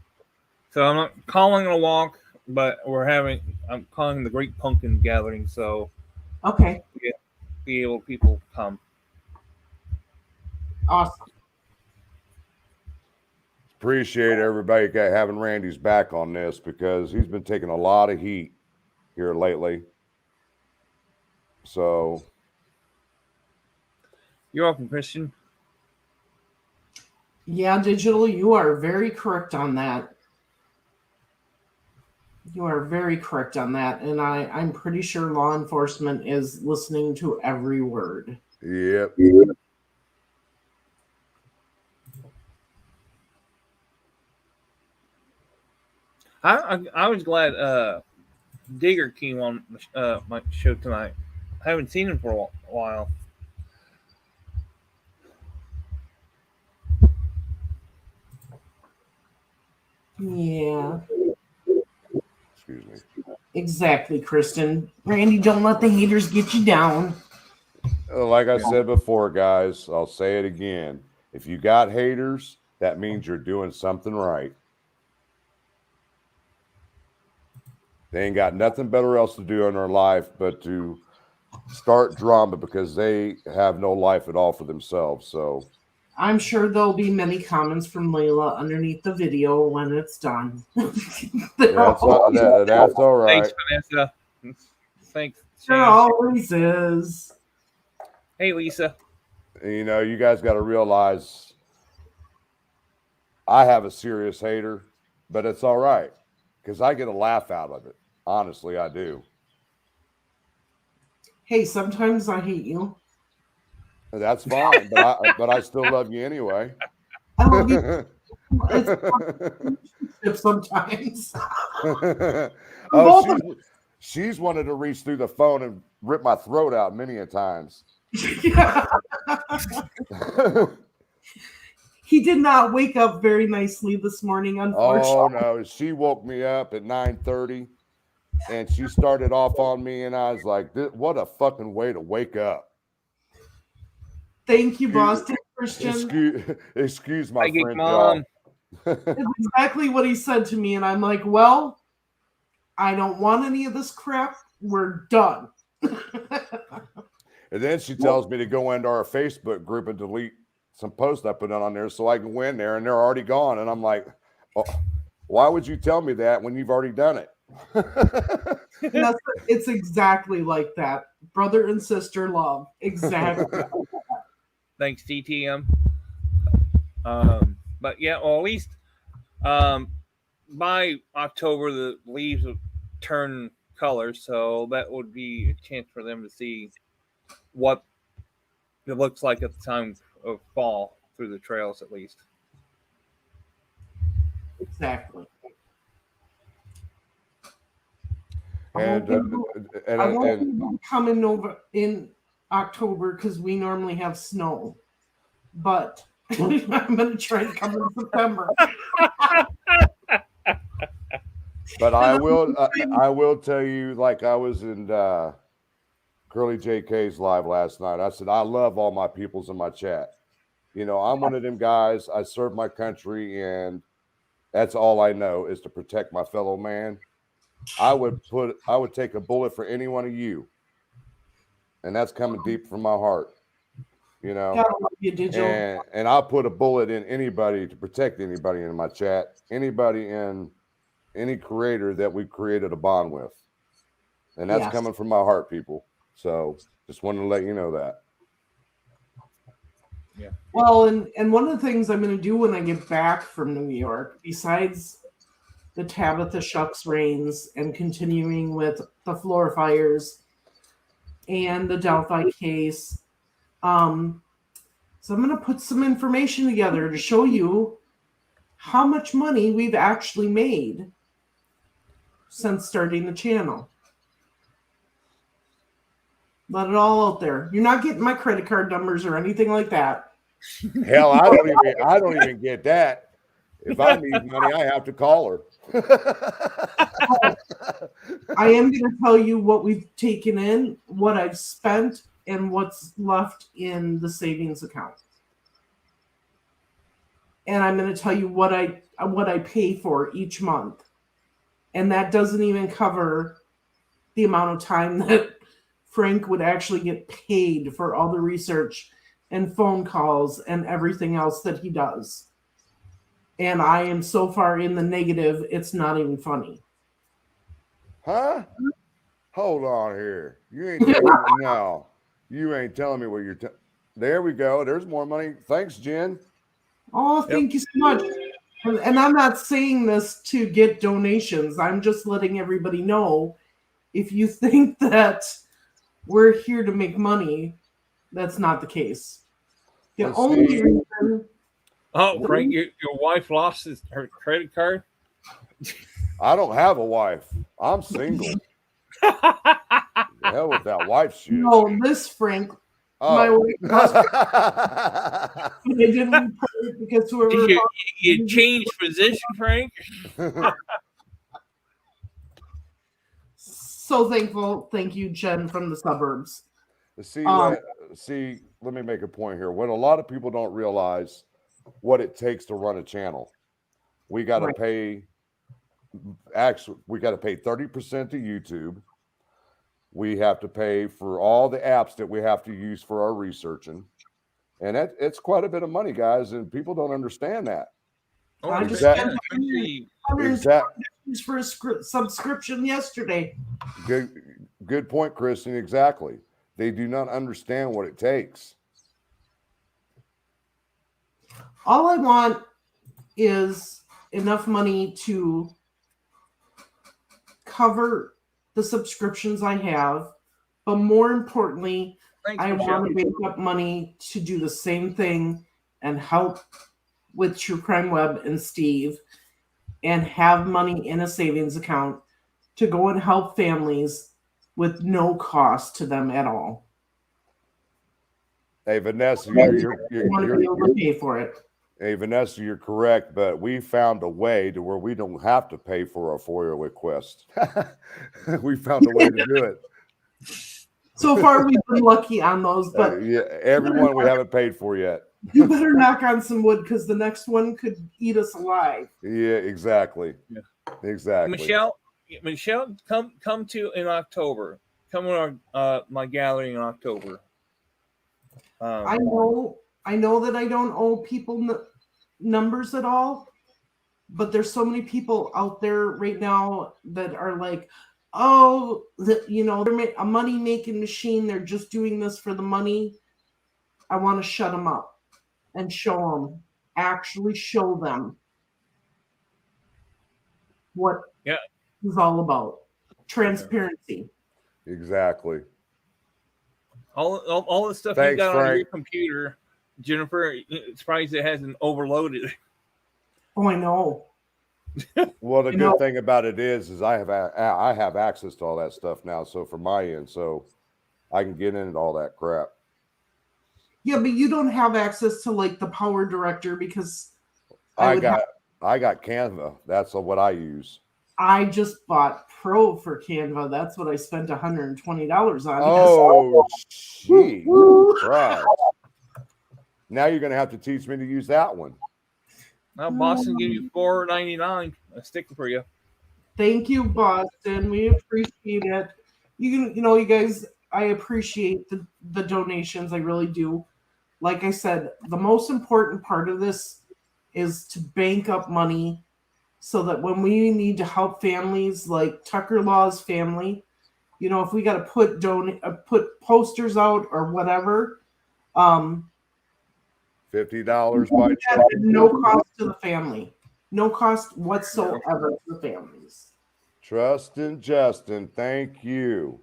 So I'm not calling it a walk, but I'm calling the Great Pumpkin Gathering. So okay, be able people come. Awesome. Appreciate everybody having Randy's back on this because he's been taking a lot of heat here lately. So you're welcome, Christian. Yeah, Digital, you are very correct on that. You are very correct on that. And I'm pretty sure law enforcement is listening to every word. Yep. I was glad Digger came on my show tonight. I haven't seen him for a while. Yeah. Excuse me. Exactly, Kristen. Randy, don't let the haters get you down. Like I said before, guys, I'll say it again. If you got haters, that means you're doing something right. They ain't got nothing better else to do in their life but to start drama because they have no life at all for themselves. So I'm sure there'll be many comments from Layla underneath the video when it's done. that's all right. Thanks, Vanessa. Thanks. There always is. Hey, Lisa. You know, you guys got to realize I have a serious hater, but it's all right because I get a laugh out of it. Honestly, I do. Hey, sometimes I hate you. That's fine, but I still love you anyway. I love you. It's sometimes. Oh, she's wanted to reach through the phone and rip my throat out many a times. He did not wake up very nicely this morning, unfortunately. Oh no, she woke me up at 9:30 and she started off on me and I was like, what a fucking way to wake up. Thank you, Boston Christian. Excuse my French, Mom. It's exactly what he said to me, and I'm like, well, I don't want any of this crap. We're done. And then she tells me to go into our Facebook group and delete some posts I put on there so I can go in there, and they're already gone. And I'm like, oh, why would you tell me that when you've already done it? It's exactly like that. Brother and sister love. Exactly. Thanks, DTM. But yeah, well, at least by October, the leaves will turn color. So that would be a chance for them to see what it looks like at the time of fall through the trails, at least. Exactly. And I won't be coming over in October because we normally have snow, but I'm going to try to come in September. But I will tell you, like I was in Curly JK's live last night. I said, I love all my peoples in my chat. You know, I'm one of them guys. I serve my country, and that's all I know is to protect my fellow man. I would take a bullet for any one of you. And that's coming deep from my heart. You know, and I'll put a bullet in anybody to protect anybody in my chat, anybody in any creator that we created a bond with. And that's coming from my heart, people. So just wanted to let you know that. Yeah. Well, and one of the things I'm going to do when I get back from New York, besides the Tabitha Shucks rains and continuing with the floor fires and the Delphi case, so I'm going to put some information together to show you how much money we've actually made since starting the channel. Let it all out there. You're not getting my credit card numbers or anything like that. Hell, I don't even get that. If I need money, I have to call her. I am going to tell you what we've taken in, what I've spent, and what's left in the savings account. And I'm going to tell you what I pay for each month. And that doesn't even cover the amount of time that Frank would actually get paid for all the research and phone calls and everything else that he does. And I am so far in the negative, it's not even funny. Huh? Hold on here. You ain't telling me, no. You ain't telling me what you're there we go. There's more money. Thanks, Jen. Oh, thank you so much. And I'm not saying this to get donations. I'm just letting everybody know, if you think that we're here to make money, that's not the case. The only reason... Oh, Frank, your wife lost her credit card? I don't have a wife. I'm single. The hell with that wife shit. No, this Frank. My wife lost I didn't report it because whoever... You changed position, Frank? So thankful. Thank you, Jen from the suburbs. See, let me make a point here. What a lot of people don't realize, what it takes to run a channel. We got to pay. Actually, we got to pay 30% to YouTube. We have to pay for all the apps that we have to use for our researching. And it's quite a bit of money, guys, and people don't understand that. Oh, I just exactly. $120 for a subscription yesterday. Good point, Kristen. Exactly. They do not understand what it takes. All I want is enough money to cover the subscriptions I have, but more importantly, I want to make up money to do the same thing and help with True Crime Web and Steve, and have money in a savings account to go and help families with no cost to them at all. Hey, Vanessa, you want to be able to pay for it. Hey, Vanessa, you're correct, but we found a way to where we don't have to pay for a FOIA request. We found a way to do it. So far, we've been lucky on those, but yeah, everyone we haven't paid for yet. You better knock on some wood because the next one could eat us alive. Yeah, exactly. Yeah. Exactly. Michelle, come to in October. Come on our my gathering in October. I know that I don't owe people numbers at all, but there's so many people out there right now that are like, oh, they're a money-making machine. They're just doing this for the money. I want to shut them up and actually show them what it's all about. Transparency. Exactly. All the stuff you got on your computer, Jennifer, it's surprised it hasn't overloaded. Oh, I know. Well, the good thing about it is I have access to all that stuff now. So from my end, so I can get into all that crap. Yeah, but you don't have access to like the Power Director because I got Canva. That's what I use. I just bought Pro for Canva. That's what I spent $120 on. Oh, gee. Right. Now you're going to have to teach me to use that one. Now Boston give you $4.99 a sticker for you. Thank you, Boston. We appreciate it. You guys, I appreciate the donations. I really do. Like I said, the most important part of this is to bank up money so that when we need to help families like Tucker Law's family, if we got to put posters out or whatever, $50 by check. No cost to the family. No cost whatsoever to the families. Justin, thank you.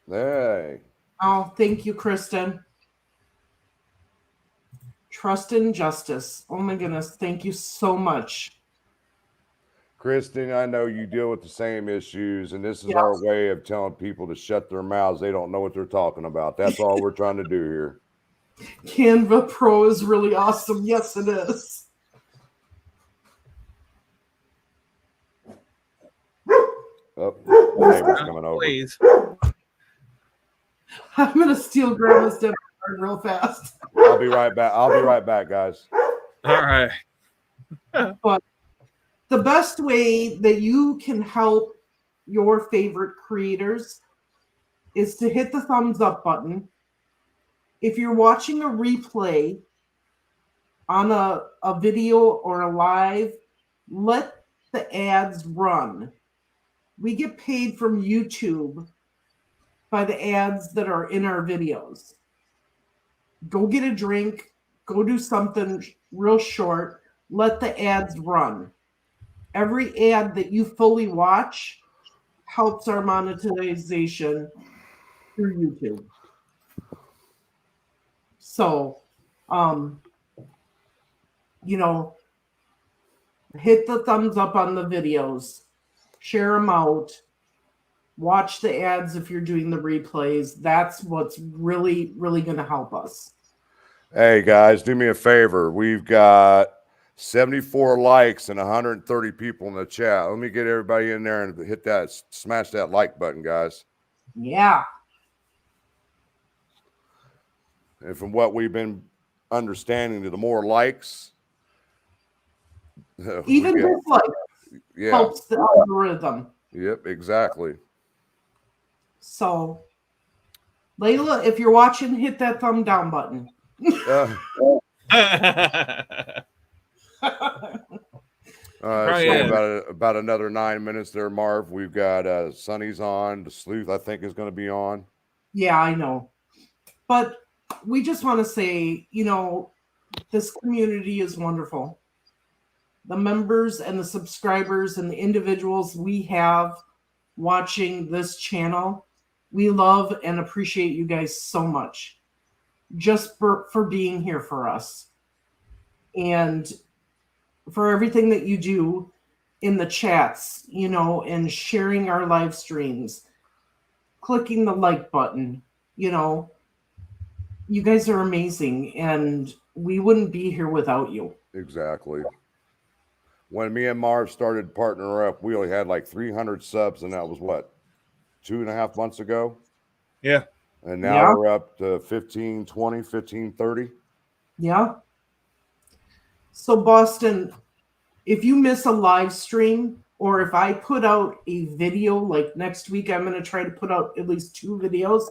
Hey. Oh, thank you, Kristen. Trust and justice. Oh my goodness. Thank you so much. Kristen, I know you deal with the same issues, and this is our way of telling people to shut their mouths. They don't know what they're talking about. That's all we're trying to do here. Canva Pro is really awesome. Yes, it is. Oh, the neighbor's coming over. Please. I'm going to steal Grandma's debit card real fast. I'll be right back, guys. All right. But the best way that you can help your favorite creators is to hit the thumbs up button. If you're watching a replay on a video or a live, let the ads run. We get paid from YouTube by the ads that are in our videos. Go get a drink, go do something real short, let the ads run. Every ad that you fully watch helps our monetization through YouTube. So, hit the thumbs up on the videos, share them out, watch the ads if you're doing the replays. That's what's really, really going to help us. Hey, guys, do me a favor. We've got 74 likes and 130 people in the chat. Let me get everybody in there and smash that like button, guys. Yeah. And from what we've been understanding, the more likes, Even dislike helps the algorithm. Yep, exactly. So, Layla, if you're watching, hit that thumb down button. About another 9 minutes there, Marv. We've got Sonny's on. The Sleuth, I think, is going to be on. Yeah, I know. But we just want to say, this community is wonderful. The members and the subscribers and the individuals we have watching this channel, we love and appreciate you guys so much just for being here for us and for everything that you do in the chats, and sharing our live streams, clicking the like button. You guys are amazing, and we wouldn't be here without you. Exactly. When me and Marv started partnering up, we only had like 300 subs, and that was what, 2.5 months ago? Yeah. And now we're up to 1520, 1530. Yeah. So, Boston, if you miss a live stream, or if I put out a video, like next week, I'm going to try to put out at least 2 videos.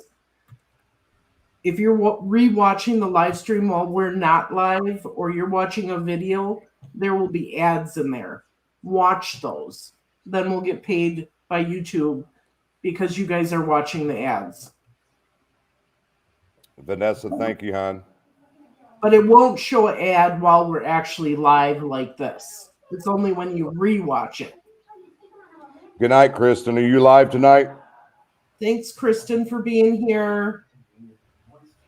If you're rewatching the live stream while we're not live, or you're watching a video, there will be ads in there. Watch those. Then we'll get paid by YouTube because you guys are watching the ads. Vanessa, thank you, hon. But it won't show an ad while we're actually live like this. It's only when you rewatch it. Good night, Kristen. Are you live tonight? Thanks, Kristen, for being here.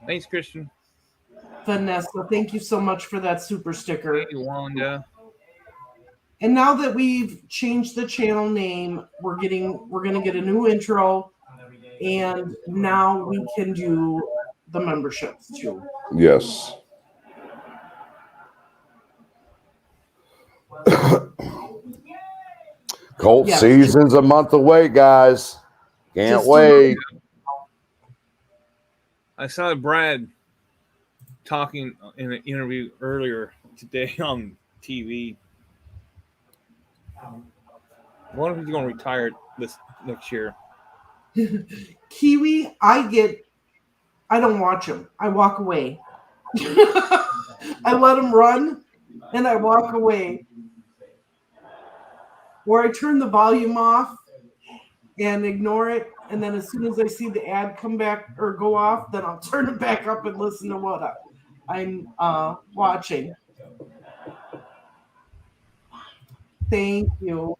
Thanks, Christian. Vanessa, thank you so much for that super sticker. Thank you, Wanda. And now that we've changed the channel name, we're going to get a new intro, and now we can do the memberships too. Yes. Colt season's a month away, guys. Can't wait. I saw Brad talking in an interview earlier today on TV. I wonder if he's going to retire this next year. Kiwi, I don't watch him. I walk away. I let him run and I walk away. Or I turn the volume off and ignore it. And then as soon as I see the ad come back or go off, then I'll turn it back up and listen to what I'm watching. Thank you.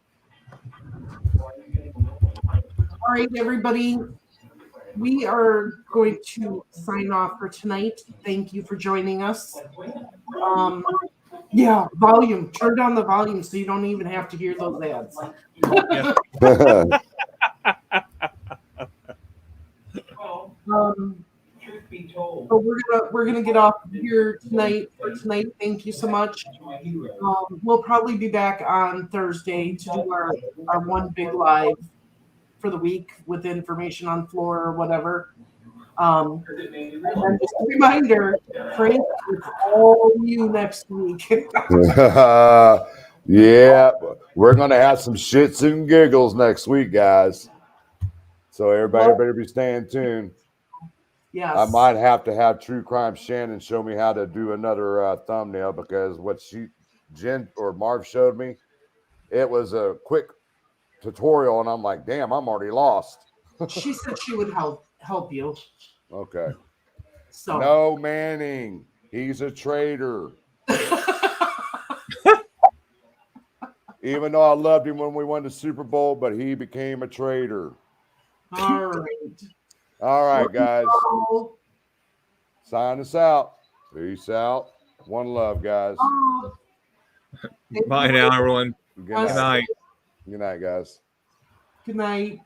All right, everybody. We are going to sign off for tonight. Thank you for joining us. Yeah, volume. Turn down the volume so you don't even have to hear those ads. So we're gonna get off here tonight. For tonight, thank you so much. We'll probably be back on Thursday to do our one big live for the week with information on floor or whatever. And just a reminder, Frank, it's all you next week. Yeah, we're gonna have some shits and giggles next week, guys. So everybody better be staying tuned. Yes. I might have to have True Crime Shannon show me how to do another thumbnail, because what Jen or Marv showed me, it was a quick tutorial, and I'm like, damn, I'm already lost. She said she would help you. Okay. So no, Manning, he's a traitor. Even though I loved him when we won the Super Bowl, but he became a traitor. All right. All right, guys. Sign us out. Peace out. One love, guys. Bye now, everyone. Good night. Good night. Good night, guys. Good night.